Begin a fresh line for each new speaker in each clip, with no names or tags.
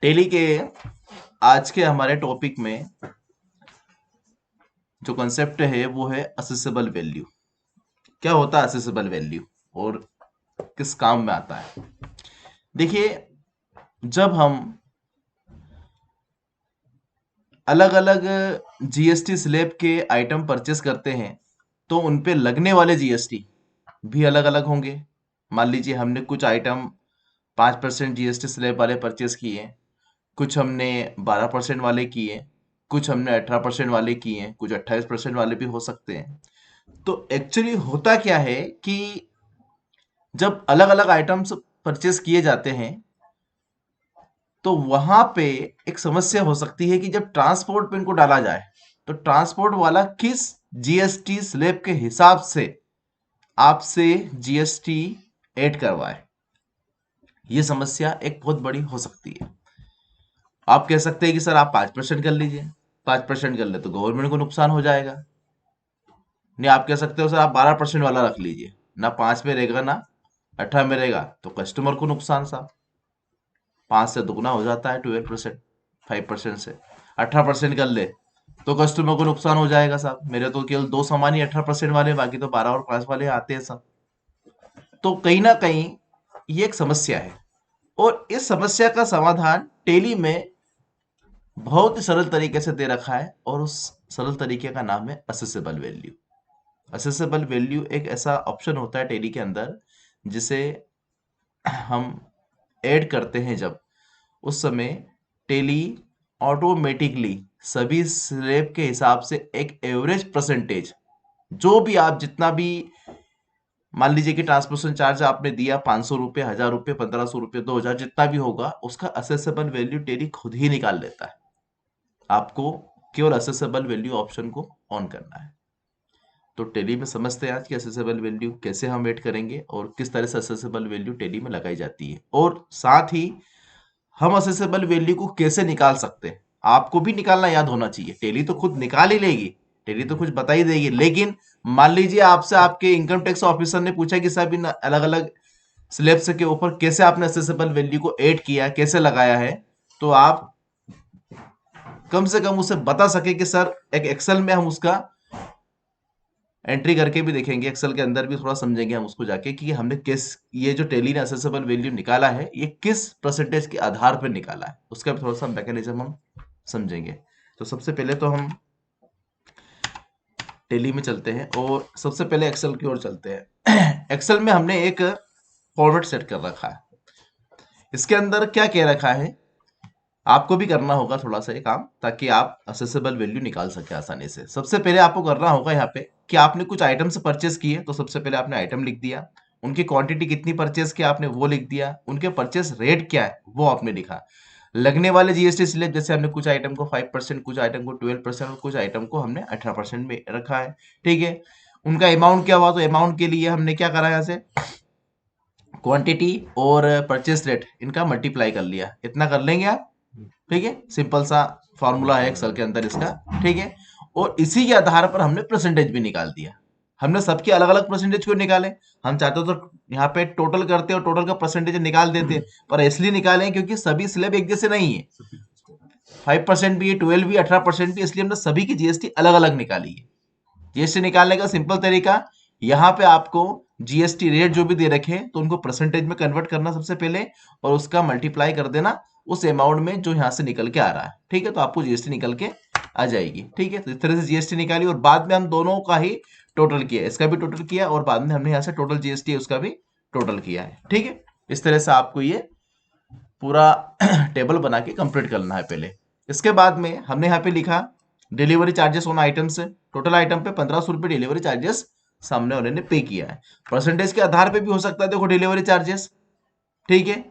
Tele के आज के हमारे टॉपिक में जो कंसेप्ट है वो है असेसेबल वैल्यू। क्या होता है असेसेबल वैल्यू और किस काम में आता है? देखिए, जब हम अलग अलग जीएसटी स्लैब के आइटम परचेस करते हैं तो उन पे लगने वाले जीएसटी भी अलग अलग होंगे। मान लीजिए हमने कुछ आइटम 5% जीएसटी स्लैब वाले परचेस किए, कुछ हमने 12% वाले किए, कुछ हमने 18% वाले किए, कुछ 28% वाले भी हो सकते हैं। तो एक्चुअली होता क्या है कि जब अलग अलग आइटम्स परचेस किए जाते हैं तो वहां पे एक समस्या हो सकती है कि जब ट्रांसपोर्ट पे इनको डाला जाए तो ट्रांसपोर्ट वाला किस जीएसटी स्लैब के हिसाब से आपसे जीएसटी ऐड करवाए। ये समस्या एक बहुत बड़ी हो सकती है। आप कह सकते हैं कि सर आप 5% कर लीजिए, 5% कर ले तो गवर्नमेंट को नुकसान हो जाएगा। नहीं, आप कह सकते हो सर आप 12% वाला रख लीजिए, ना 5 में रहेगा ना 18 में रहेगा, तो कस्टमर को नुकसान साहब। 5 से दुगना हो जाता है 12%, 5% से 18% कर ले तो कस्टमर को नुकसान हो जाएगा साहब। मेरे तो केवल 2 सामान ही 18% वाले, बाकी तो 12 और 5 वाले आते हैं सब। तो कहीं ना कहीं ये एक समस्या है और इस समस्या का समाधान टेली में बहुत ही सरल तरीके से दे रखा है और उस सरल तरीके का नाम है असेसेबल वैल्यू। असेसेबल वैल्यू एक ऐसा ऑप्शन होता है टेली के अंदर जिसे हम ऐड करते हैं जब, उस समय टेली ऑटोमेटिकली सभी स्लैब के हिसाब से एक एवरेज परसेंटेज, जो भी आप जितना भी मान लीजिए कि ट्रांसपोर्टेशन चार्ज आपने दिया 500 रुपये, 1000 रुपये, 1500 रुपये, 2000, जितना भी होगा उसका असेसेबल वैल्यू टेली खुद ही निकाल लेता है। आपको केवल असेसेबल वैल्यू ऑप्शन को ऑन करना है। तो टेली में समझते हैं आज कि असेसेबल वैल्यू कैसे हम ऐड करेंगे और किस तरह से असेसेबल वैल्यू टेली में लगाई जाती है, और साथ ही हम असेसेबल वैल्यू को कैसे निकाल सकते हैं। आपको भी निकालना याद होना चाहिए। टेली तो खुद निकाल ही लेगी, टेली तो कुछ बता ही देगी, लेकिन मान लीजिए आपसे आपके इनकम टैक्स ऑफिसर ने पूछा कि साहब इन अलग अलग स्लैब्स के ऊपर कैसे आपने असेसेबल वैल्यू को ऐड किया, कैसे लगाया है, तो आप कम से कम उसे बता सके कि सर एक एक्सेल में हम उसका एंट्री करके भी देखेंगे, एक्सेल के अंदर भी थोड़ा समझेंगे हम उसको जाके कि हमने किस, ये जो टेली ने असेसेबल वैल्यू निकाला है ये किस परसेंटेज के आधार पर निकाला है, उसका भी थोड़ा सा मैकेनिज्म हम समझेंगे। तो सबसे पहले तो हम टेली में चलते हैं और सबसे पहले एक्सेल की ओर चलते हैं। एक्सेल में हमने एक फॉर्मेट सेट कर रखा है। इसके अंदर क्या कह रखा है, आपको भी करना होगा थोड़ा सा ये काम ताकि आप असेसेबल वैल्यू निकाल सके आसानी से। सबसे पहले आपको करना होगा यहाँ पे कि आपने कुछ आइटम्स परचेस किए, तो सबसे पहले आपने आइटम लिख दिया, उनकी क्वांटिटी कितनी परचेस की आपने वो लिख दिया, उनके परचेस रेट क्या है वो आपने लिखा, लगने वाले जीएसटी स्लैब जैसे हमने कुछ आइटम को 5%, कुछ आइटम को 12% और कुछ आइटम को हमने 18% में रखा है। ठीक है, उनका अमाउंट क्या हुआ, तो अमाउंट के लिए हमने क्या करा, यहाँ से क्वांटिटी और परचेस रेट इनका मल्टीप्लाई कर लिया, इतना कर लेंगे आप। ठीक है, सिंपल सा फॉर्मूला है एक्सेल के अंदर इसका। ठीक है, और इसी के आधार पर हमने परसेंटेज भी निकाल दिया। हमने सबके अलग अलग परसेंटेज क्यों निकाले, हम चाहते तो यहाँ पे टोटल करते और टोटल का परसेंटेज निकाल देते, पर इसलिए निकाले क्योंकि सभी स्लैब एक जैसे नहीं है। 5% भी है, 12 भी, 18% भी, इसलिए हमने सभी की जीएसटी अलग अलग निकाली है। जीएसटी निकालने का सिंपल तरीका, यहाँ पे आपको जीएसटी रेट जो भी दे रखे तो उनको परसेंटेज में कन्वर्ट करना सबसे पहले, और उसका मल्टीप्लाई कर देना उस अमाउंट में जो यहाँ से निकल के आ रहा है। ठीक है, तो आपको जीएसटी निकल के आ जाएगी। ठीक है, तो इस तरह से जीएसटी निकाली और बाद में हम दोनों का ही टोटल किया, इसका भी टोटल किया और बाद में हमने यहाँ से टोटल जीएसटी उसका भी टोटल किया है। ठीक है, इस तरह से आपको ये पूरा टेबल बना के कंप्लीट करना है पहले। इसके बाद में हमने यहाँ पे लिखा delivery charges on items, total item पे 1500 रुपये डिलीवरी चार्जेस सामने वाले ने पे किया है। परसेंटेज के आधार पे भी हो सकता है, देखो डिलीवरी चार्जेस। ठीक है,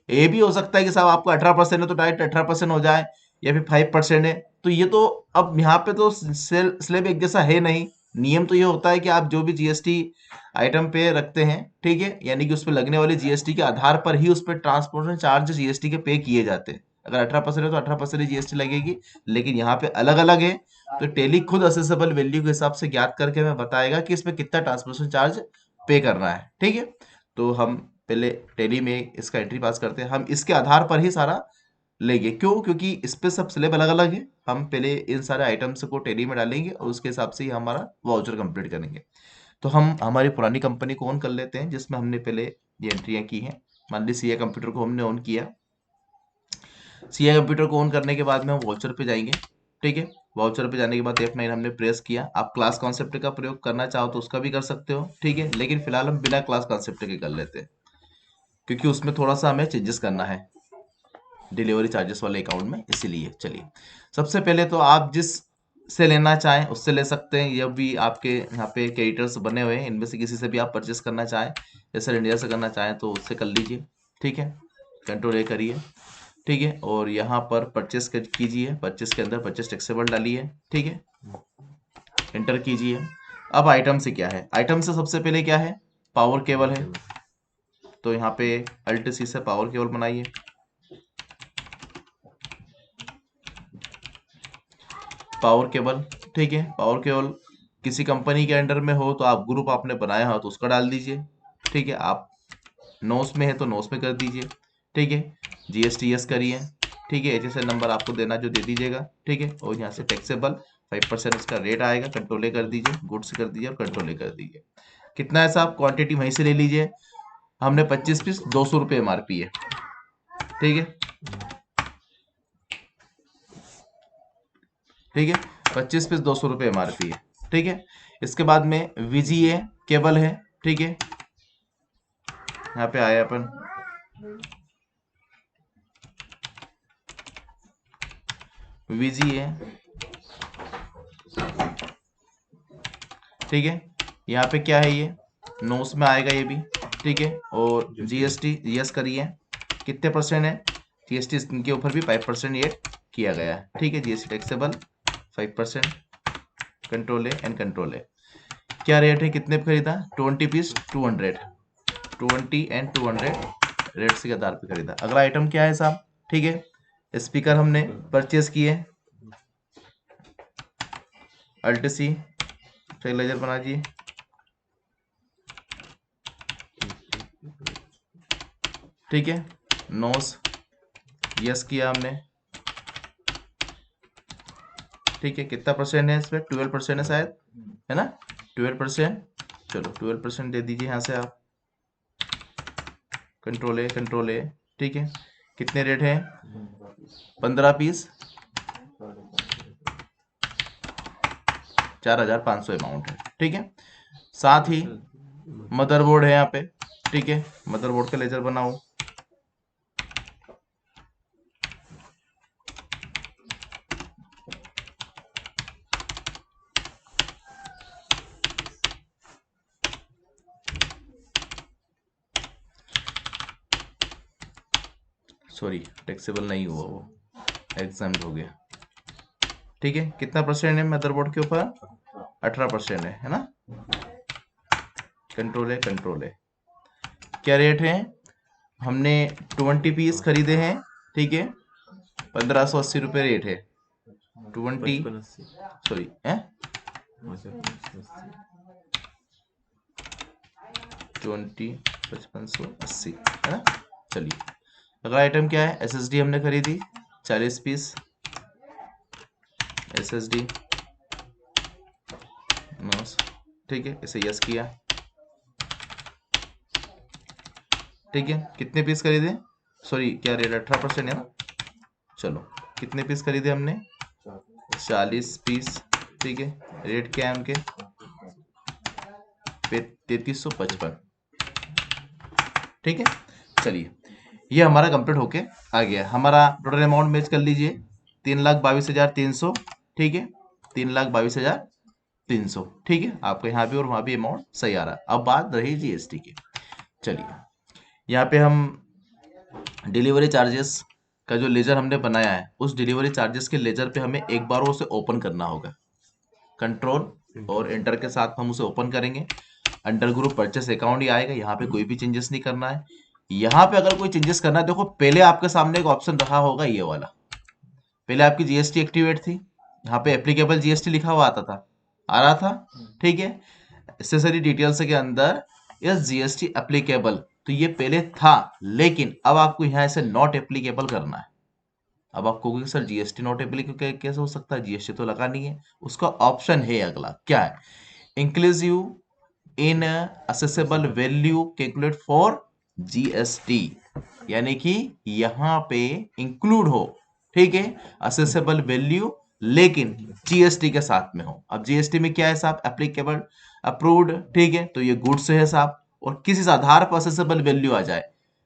ये भी हो सकता है कि साहब आपको 18% है तो डायरेक्ट 18% हो जाए, या फिर 5% है तो ये तो, अब यहाँ पे तो स्लेब एक जैसा है नहीं। नियम तो ये होता है कि आप जो भी जीएसटी आइटम पे रखते हैं, ठीक है, यानी कि उस पर लगने वाले जीएसटी के आधार पर ही उस पर ट्रांसपोर्टेशन चार्ज जीएसटी के पे किए जाते हैं। अगर 18% है तो 18% जीएसटी लगेगी, लेकिन यहाँ पे अलग अलग है। तो टेली खुद असेसेबल वैल्यू के हिसाब से ज्ञात करके हमें बताएगा कि इसमें कितना ट्रांसपोर्टेशन चार्ज पे करना है। ठीक है, तो हम पहले टेली में इसका एंट्री पास करते हैं, हम इसके आधार पर ही सारा लेंगे। क्यों? क्योंकि इस पे सब स्लैब अलग अलग है। हम पहले इन सारे आइटम्स को टैली में डालेंगे और उसके हिसाब से ही हमारा वाउचर कंप्लीट करेंगे। तो हम हमारी पुरानी कंपनी को ऑन कर लेते हैं जिसमें हमने पहले ये एंट्रियां की हैं। मान ली सीए कंप्यूटर को हमने ऑन किया। सीए कंप्यूटर को ऑन करने के बाद में हम वाउचर पे जाएंगे। ठीक है, वाउचर पे जाने के बाद F9 हमने प्रेस किया। आप क्लास कॉन्सेप्ट का प्रयोग करना चाहो तो उसका भी कर सकते हो। ठीक है, लेकिन फिलहाल हम बिना क्लास कॉन्सेप्ट के कर लेते हैं क्योंकि उसमें थोड़ा सा हमें चेंजेस करना है डिलीवरी चार्जेस वाले अकाउंट में, इसीलिए। चलिए, सबसे पहले तो आप जिस से लेना चाहें उससे ले सकते हैं। ये भी आपके यहाँ पे क्रेडिटर्स बने हुए हैं, इनमें से किसी से भी आप परचेस करना चाहें, जैसे इंडिया से करना चाहें तो उससे कर लीजिए। ठीक है, कंट्रोल ए करिए। ठीक है, और यहाँ पर परचेस कीजिए। परचेस के अंदर परचेस टैक्सेबल डालिए। ठीक है, एंटर कीजिए। अब आइटम से क्या है? आइटम से सबसे पहले क्या है? पावर केबल है। तो यहाँ पे अल्ट सी से पावर केबल बनाइए। पावर केबल, ठीक है, पावर केबल किसी कंपनी के अंडर में हो तो आप ग्रुप आपने बनाया हो तो उसका डाल दीजिए। ठीक है, आप नोस में है तो नोस में कर दीजिए। ठीक है, जीएसटी यस करिए। ठीक है, HSN नंबर आपको देना जो दे दीजिएगा। ठीक है, और यहाँ से टैक्सेबल 5% इसका रेट आएगा, कंट्रोल ए कर दीजिए, गुड्स कर दीजिए और कंट्रोल ए कर दीजिए। कितना है साहब? क्वांटिटी वहीं से ले लीजिए। हमने 25 पीस 200 रुपये MRP है। ठीक है, ठीक है, 25 पीस 200 रुपये MRP है। ठीक है, इसके बाद में VGA केबल है। ठीक है, यहाँ पे आया अपन VGA। ठीक है, यहाँ पे क्या है? ये नोस में आएगा ये भी। ठीक है, और GST यस करिए। कितने परसेंट है? GST इनके ऊपर भी 5% ये किया गया है। ठीक है, GST taxable 5%, control A and control ए। क्या रेट है? कितने पे खरीदा? 20 पीस 200, 20 एंड 200 रेट्स के आधार पे खरीदा। अगला आइटम क्या है साहब? ठीक है, स्पीकर हमने परचेज किए। अल्ट सी लेजर बना दिए। ठीक है, नोस यस किया हमने। ठीक है, कितना परसेंट है इसमें? 12% है शायद, है ना? 12%। चलो 12% दे दीजिए यहाँ से आप, कंट्रोल ए कंट्रोल ए। ठीक है, कितने रेट है? 15 पीस 4500 अमाउंट है। ठीक है, साथ ही मदरबोर्ड है यहाँ पे। ठीक है, मदरबोर्ड का लेजर बनाओ। सॉरी, टैक्सेबल नहीं हुआ, वो एग्जाम्प्ट हो गया। ठीक है, कितना परसेंट है मदरबोर्ड के ऊपर? 18% है ना? कंट्रोल है कंट्रोल है। क्या रेट है? हमने 20 पीस खरीदे हैं। ठीक है, 1580 रुपये रेट है। 20 सॉरी है 5580 है ना? चलिए, अगला आइटम क्या है? SSD हमने खरीदी 40 पीस SSD। ठीक है, इसे यस किया। ठीक है, कितने पीस खरीदे? सॉरी, क्या रेट? 18% है ना? चलो, कितने पीस खरीदे हमने? 40 पीस। ठीक है, रेट क्या है उनके? 3355। ठीक है, चलिए, ये हमारा कंप्लीट होके आ गया। हमारा टोटल अमाउंट मैच कर लीजिए, 3,22,300। ठीक है, 3,22,300। ठीक है, आपको यहाँ भी और वहाँ भी अमाउंट सही आ रहा है। अब बात रही GST की। चलिए, यहाँ पे हम डिलीवरी चार्जेस का जो लेजर हमने बनाया है, उस डिलीवरी चार्जेस के लेजर पे हमें एक बार उसे ओपन करना होगा। कंट्रोल और एंटर के साथ हम उसे ओपन करेंगे। अंडर ग्रुप परचेस अकाउंट ही आएगा। यहाँ पे कोई भी चेंजेस नहीं करना है। यहाँ पे अगर कोई चेंजेस करना है, देखो पहले आपके सामने एक ऑप्शन रहा होगा ये वाला। पहले आपकी GST एक्टिवेट थी, यहाँ पे एप्लीकेबल GST लिखा हुआ आता था, आ रहा था। ठीक है, एक्सेसरी डिटेल्स के अंदर यस GST एप्लीकेबल, तो ये पहले था, लेकिन अब आपको यहाँ से नॉट एप्लीकेबल करना है। अब आप कहोगे सर जीएसटी नॉट एप्लीकेबल कैसे हो सकता है, जीएसटी तो लगा नहीं है। उसका ऑप्शन है अगला, क्या है, inclusive in accessible value calculate for GST, यानी कि यहाँ पे इंक्लूड हो, ठीक है, असेसेबल वैल्यू, लेकिन जीएसटी के साथ में हो। अब जीएसटी में क्या है साहब, एप्लीकेबल, अप्रूव्ड, ठीक है, तो ये गुड्स है साहब, और किस आधार पर असेसेबल वैल्यू आ जाए,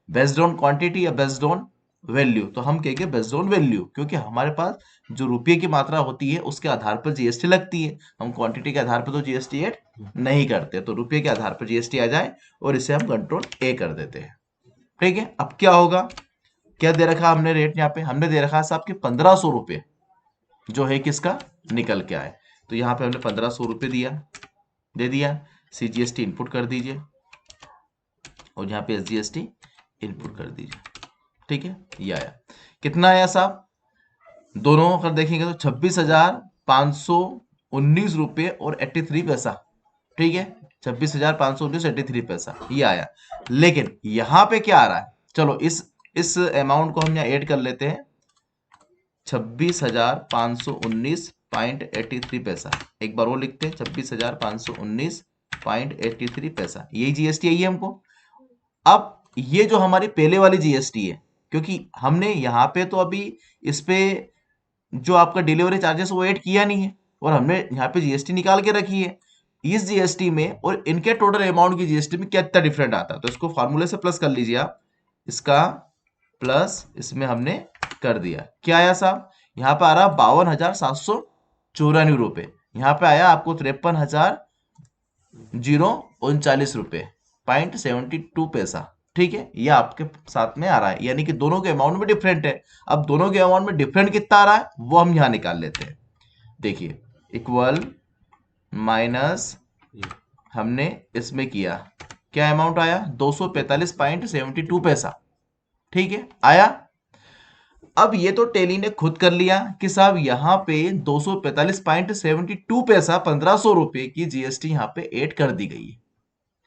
बेस्ड ऑन क्वांटिटी या बेस्ड ऑन वैल्यू, तो हम कहेंगे बेस्ड ऑन वैल्यू, क्योंकि हमारे पास जो रुपये की मात्रा होती है उसके आधार पर जीएसटी लगती है, हम क्वांटिटी के आधार पर तो जीएसटी ऐड नहीं करते, तो रुपये के आधार पर जीएसटी आ जाए और इसे हम कंट्रोल ए कर देते हैं, ठीक है। अब क्या होगा, क्या दे रखा हमने रेट, यहाँ पे हमने दे रखा है साहब कि 1500 रुपये जो है किसका निकल के आए, तो यहाँ पे हमने 1500 रुपये दे दिया, सीजीएसटी इनपुट कर दीजिए और यहाँ पे एसजीएसटी इनपुट कर दीजिए, ठीक है। ये आया, कितना आया साहब, दोनों अगर देखेंगे तो 26,519 रुपये और 83 पैसा, ठीक है, 26,519 83 पैसा ये आया। लेकिन यहां पे क्या आ रहा है, चलो इस अमाउंट को हम यहाँ ऐड कर लेते हैं, 26,519.83 एक बार वो लिखते हैं, 26,519.83 यही जीएसटी आई है हमको। अब ये जो हमारी पहले वाली जीएसटी है, क्योंकि हमने यहाँ पे तो अभी इस पे जो आपका डिलीवरी चार्जेस वो ऐड किया नहीं है, और हमने यहाँ पे जीएसटी निकाल के रखी है, इस जीएसटी में और इनके टोटल अमाउंट की जीएसटी में कितना डिफरेंट आता है, तो इसको फार्मूले से प्लस कर लीजिए आप, इसका प्लस इसमें हमने कर दिया, क्या आया साहब, यहाँ पे आ रहा 52,794 रुपये, यहाँ पे आया आपको 53,039 रुपये .72 पैसा, ठीक है, ये आपके साथ में आ रहा है, यानी कि दोनों के अमाउंट में डिफरेंट है। अब दोनों के अमाउंट में डिफरेंट कितना आ रहा है वो हम यहां निकाल लेते हैं, देखिए, इक्वल माइनस हमने इसमें किया, क्या अमाउंट आया 245.72 पैसा, ठीक है, आया। अब ये तो टेली ने खुद कर लिया कि साहब यहाँ पे 245.72 पैसा 1500 रुपये की जीएसटी यहाँ पे ऐड कर दी गई है,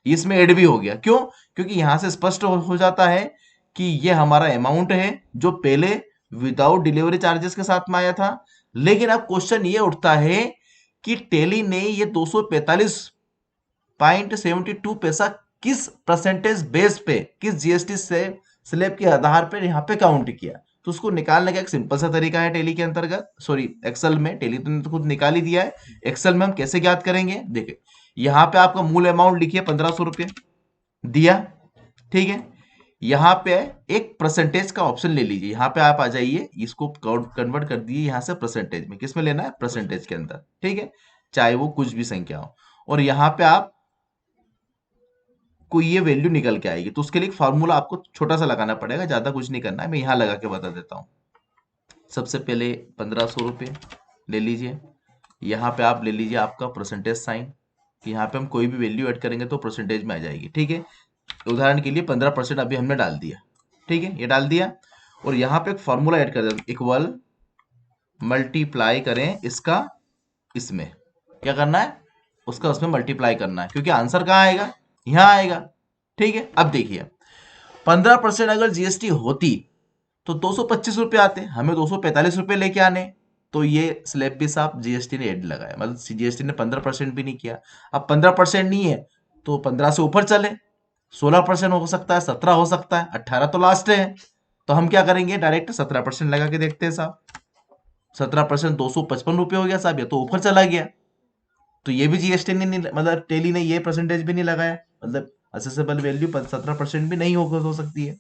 इसमें ऐड भी हो गया, क्यों, क्योंकि यहां से स्पष्ट हो जाता है कि ये हमारा अमाउंट है जो पहले विदाउट डिलीवरी चार्जेस के साथ में आया था। लेकिन अब क्वेश्चन ये उठता है कि टेली ने ये 245.72 पैसा किस परसेंटेज बेस पे, किस जीएसटी से स्लैब के आधार पर यहाँ पे काउंट किया, तो उसको निकालने का एक सिंपल सा तरीका है टेली के अंतर्गत, सॉरी एक्सेल में, टेली तो खुद निकाल ही दिया है, एक्सेल में हम कैसे ज्ञात करेंगे, देखिए यहां पे आपका मूल अमाउंट लिखिए 1500 रुपये दिया, ठीक है, यहां पे एक परसेंटेज का ऑप्शन ले लीजिए, यहां पे आप आ जाइए, इसको कन्वर्ट कर दिए यहां से परसेंटेज में, किस में लेना है, परसेंटेज के अंदर, ठीक है, चाहे वो कुछ भी संख्या हो, और यहां पे आप को ये वैल्यू निकल के आएगी, तो उसके लिए एक फार्मूला आपको छोटा सा लगाना पड़ेगा, ज्यादा कुछ नहीं करना है, मैं यहां लगा के बता देता हूं। सबसे पहले 1500 रुपये ले लीजिए, यहाँ पे आप ले लीजिए आपका परसेंटेज साइन, कि यहाँ पे हम कोई भी वैल्यू ऐड करेंगे तो परसेंटेज में आ जाएगी, ठीक है, उदाहरण के लिए 15% अभी हमने डाल दिया, ठीक है, ये डाल दिया, और यहाँ पे एक फॉर्मूला ऐड कर दें, इक्वल मल्टीप्लाई करें इसका इसमें, क्या करना है, उसका उसमें मल्टीप्लाई करना है, क्योंकि आंसर कहाँ आएगा, यहाँ आएगा, ठीक है। अब देखिए 15% अगर जीएसटी होती तो 225 रुपये आते, हमें 245 रुपये लेके आने, तो ये स्लैब भी साहब जीएसटी ने ऐड लगाया, मतलब जीएसटी ने 15% भी नहीं किया। अब 15% नहीं है तो 15 से ऊपर चले, 16% हो सकता है, 17 हो सकता है, 18 तो लास्ट है, तो हम क्या करेंगे, डायरेक्ट 17% लगा के देखते हैं साहब, 17% 255 रुपये हो गया साहब, ये तो ऊपर चला गया, तो ये भी जीएसटी ने नहीं, मतलब टेली ने ये परसेंटेज भी नहीं लगाया, मतलब असेसेबल वैल्यू 17% भी नहीं हो सकती है,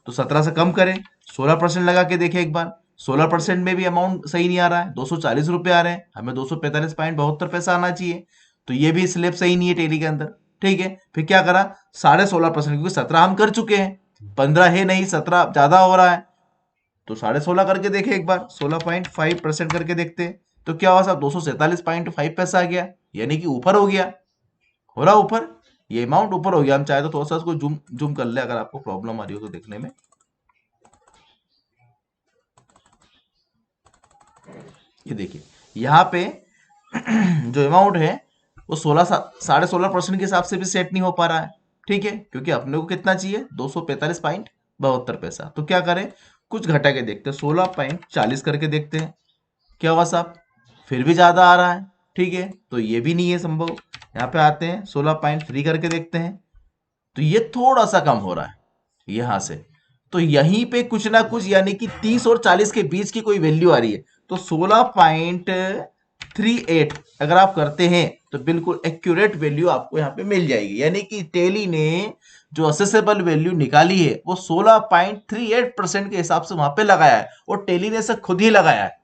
तो 17 से कम करें, 16% लगा के देखें एक बार, 16% में भी अमाउंट सही नहीं आ रहा है, 240 रुपये आ रहे हैं, हमें 245.72 पैसा आना चाहिए, तो ये भी स्लैब सही नहीं है टेली के अंदर, ठीक है। फिर क्या करा, 16.5%, क्योंकि 17 हम कर चुके हैं, 15 है नहीं, 17 ज्यादा हो रहा है, तो 16.5 करके देखे एक बार, 16.5% करके देखते हैं, तो क्या हुआ साहब 247.5 पैसा आ गया, यानी कि ऊपर हो गया, हो रहा ऊपर, ये अमाउंट ऊपर हो गया। हम चाहे तो थोड़ा सा इसको जूम कर ले, अगर आपको प्रॉब्लम आ रही हो तो देखने में, ये देखिए यहाँ पे जो अमाउंट है वो 16.5% के हिसाब से भी सेट नहीं हो पा रहा है, ठीक है, क्योंकि अपने को कितना चाहिए 245.72 पैसा, तो क्या करें कुछ घटा के देखते हैं, 16.40 करके देखते हैं क्या हुआ साहब, फिर भी ज्यादा आ रहा है। ठीक है, तो ये भी नहीं है संभव। यहाँ पे आते हैं 16.3 करके देखते हैं, तो ये थोड़ा सा कम हो रहा है यहां से। तो यहीं पे कुछ ना कुछ यानी कि 30 और 40 के बीच की कोई वैल्यू आ रही है, तो 16.38 अगर आप करते हैं तो बिल्कुल एक्यूरेट वैल्यू आपको यहाँ पे मिल जाएगी। यानी कि टेली ने जो असेसेबल वैल्यू निकाली है वो 16.38% के हिसाब से वहां पे लगाया है, और टेली ने इसे खुद ही लगाया है।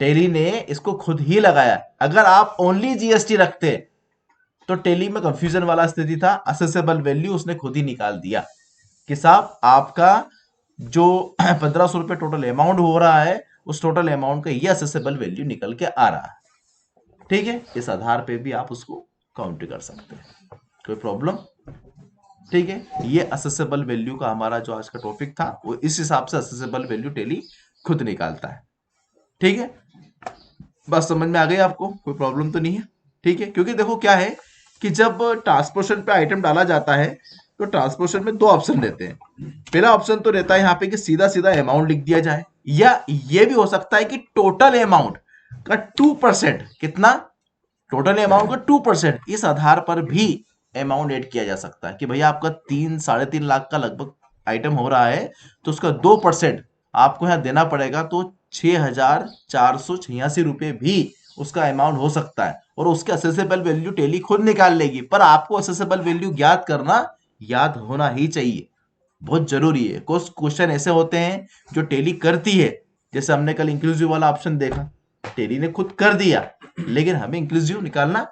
टेली ने इसको खुद ही लगाया है। अगर आप ओनली जीएसटी रखते तो टेली में कंफ्यूजन वाला स्थिति था, असेसेबल वैल्यू उसने खुद ही निकाल दिया कि साहब आपका जो 1500 रुपए टोटल अमाउंट हो रहा है, उस टोटल अमाउंट का ये असेसेबल वैल्यू निकल के आ रहा है। ठीक है, इस आधार पे भी आप उसको काउंट कर सकते हैं, कोई प्रॉब्लम। ठीक है, ये असेसेबल वैल्यू का हमारा जो आज का टॉपिक था, वो इस हिसाब से असेसेबल वैल्यू टेली खुद निकालता है। ठीक है, बस समझ में आ गई आपको, कोई प्रॉब्लम तो नहीं है। ठीक है, क्योंकि देखो क्या है कि जब ट्रांसपोर्शन पे आइटम डाला जाता है तो ट्रांसपोर्शन में दो ऑप्शन रहते हैं। पहला ऑप्शन तो रहता है यहाँ पे कि सीधा सीधा अमाउंट लिख दिया जाए, या ये भी हो सकता है कि टोटल अमाउंट का 2%, कितना, टोटल अमाउंट का 2%, इस आधार पर भी अमाउंट ऐड किया जा सकता है कि भैया आपका 3-3.5 लाख का लगभग आइटम हो रहा है, तो उसका 2% आपको यहाँ देना पड़ेगा, तो 6,486 रुपए भी उसका अमाउंट हो सकता है, और उसके असेसेबल वैल्यू टेली खुद निकाल लेगी। पर आपको असेसेबल वैल्यू ज्ञात करना याद होना ही चाहिए, बहुत जरूरी है। कुछ क्वेश्चन ऐसे होते हैं जो टेली करती है, जैसे हमने कल इंक्लूसिव वाला ऑप्शन देखा, टेली ने खुद कर दिया, लेकिन हमें इंक्लूसिव निकालना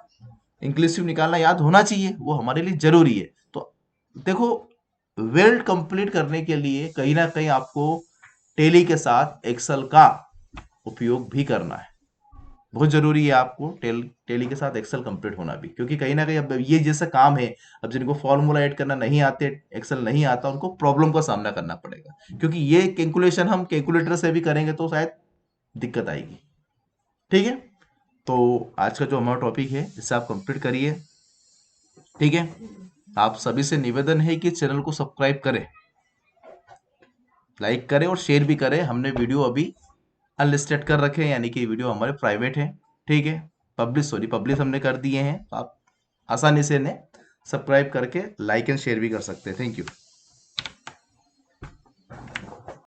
याद होना चाहिए, वो हमारे लिए जरूरी है। तो देखो, वेल्ड कंप्लीट करने के लिए कहीं ना कहीं आपको टेली के साथ एक्सेल का उपयोग भी करना है, बहुत जरूरी है आपको टेली के साथ एक्सेल कंप्लीट होना भी, क्योंकि कहीं ना कहीं अब ये जैसा काम है, अब जिनको फॉर्मूला ऐड करना नहीं आते, एक्सेल नहीं आता, उनको प्रॉब्लम का सामना करना पड़ेगा, क्योंकि ये कैलकुलेशन हम कैलकुलेटर से भी करेंगे तो शायद दिक्कत आएगी। ठीक है, तो आज का जो हमारा टॉपिक है इसे आप कंप्लीट करिए। ठीक है, आप सभी से निवेदन है कि चैनल को सब्सक्राइब करें, लाइक करें और शेयर भी करें। हमने वीडियो अभी अनलिस्टेड कर रखे हैं, यानी कि वीडियो हमारे प्राइवेट है। ठीक है, पब्लिश हमने कर दिए हैं, तो आप आसानी से इन्हें सब्सक्राइब करके लाइक एंड शेयर भी कर सकते हैं। Thank you.